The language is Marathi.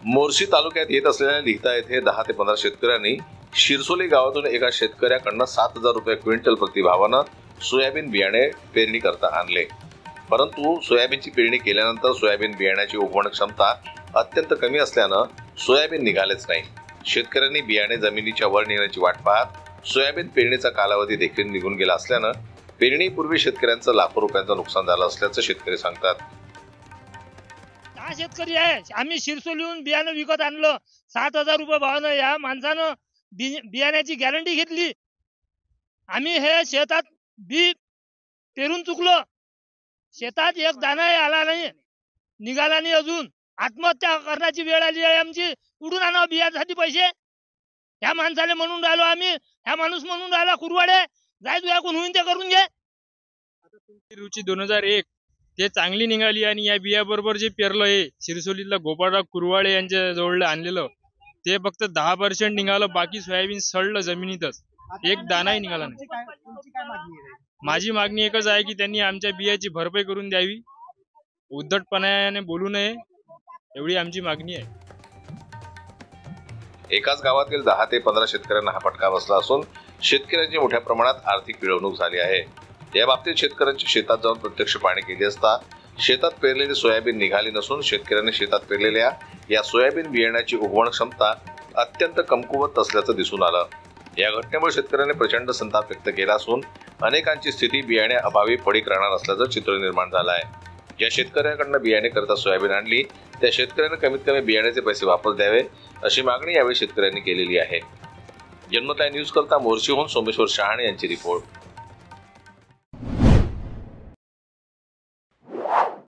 मोर्शी तालुक्यात येत असलेल्या लिहिता येथे 10 ते 15 शेतकऱ्यांनी शिरसोली गावातून एका शेतकऱ्याकडून 7,000 रुपये क्विंटल प्रतिभावानं सोयाबीन बियाणे पेरणी करता आणले। परंतु सोयाबीनची पेरणी केल्यानंतर सोयाबीन बियाण्याची उगवण क्षमता अत्यंत कमी असल्यानं सोयाबीन निघालेच नाही। शेतकऱ्यांनी बियाणे जमिनीच्या वर नेण्याची वाट पाहत सोयाबीन पेरणीचा कालावधी देखील निघून गेला असल्यानं पेरणीपूर्वी शेतकऱ्यांचं लाखो रुपयांचं नुकसान झालं असल्याचं शेतकरी सांगतात। हा शेतकरी आहे, आम्ही शिरसोलीहून बियाणं विकत आणलं 7,000 रुपये भावानं। या माणसानं बियाण्याची गॅरंटी घेतली। आम्ही हे शेतात बी पेरून चुकलो, शेतात एक दाना आला नाही, निघाला नाही, अजून आत्महत्या करण्याची वेळ आली आहे आमची। कुठून आणावं बियाण्यासाठी पैसे? ह्या माणसाला म्हणून राहिलो आम्ही, ह्या माणूस म्हणून राहिला कुरवाडे जाय तुझ्या कोण होईन ते करून घे। आता तुमची रुची 2001 ते चांगली निघाली आणि या बियाबरोबर जे पेरलं हे शिरसोलीतला गोपाळराव कुरवाडे यांच्या जवळ आणलेलं ते फक्त 10% निघालं, बाकी सोयाबीन सडलं जमिनीतच, एक दानाही निघाला नाही। माझी मागणी एकच आहे की त्यांनी आमच्या बियाची भरपाई करून द्यावी, उद्धटपणाने बोलू नये, एवढी आमची मागणी आहे। एकाच गावातील 10 ते 15 शेतकऱ्यांना हा फटका बसला असून शेतकऱ्यांची मोठ्या प्रमाणात आर्थिक पिळवणूक झाली आहे। या बाबतीत शेतकऱ्यांच्या शेतात जाऊन प्रत्यक्ष पाहणी केली असता शेतात पेरलेली सोयाबीन निघाली नसून शेतकऱ्यांनी शेतात पेरलेल्या या सोयाबीन बियाण्याची उगवण क्षमता अत्यंत कमकुवत असल्याचं दिसून आलं। या घटनेमुळे शेतकऱ्यांनी प्रचंड संताप व्यक्त केला असून अनेकांची स्थिती बियाणे अभावी पडीक राहणार असल्याचं चित्र निर्माण झालं आहे। ज्या शेतकऱ्यांकडून बियाणे करता सोयाबीन आणली त्या शेतकऱ्यांना कमीत कमी बियाण्याचे पैसे वापस द्यावे अशी मागणी यावेळी शेतकऱ्यांनी केलेली आहे। जन्मताई न्यूज करता मोर्शीहून सोमेश्वर शहाणे यांची रिपोर्ट।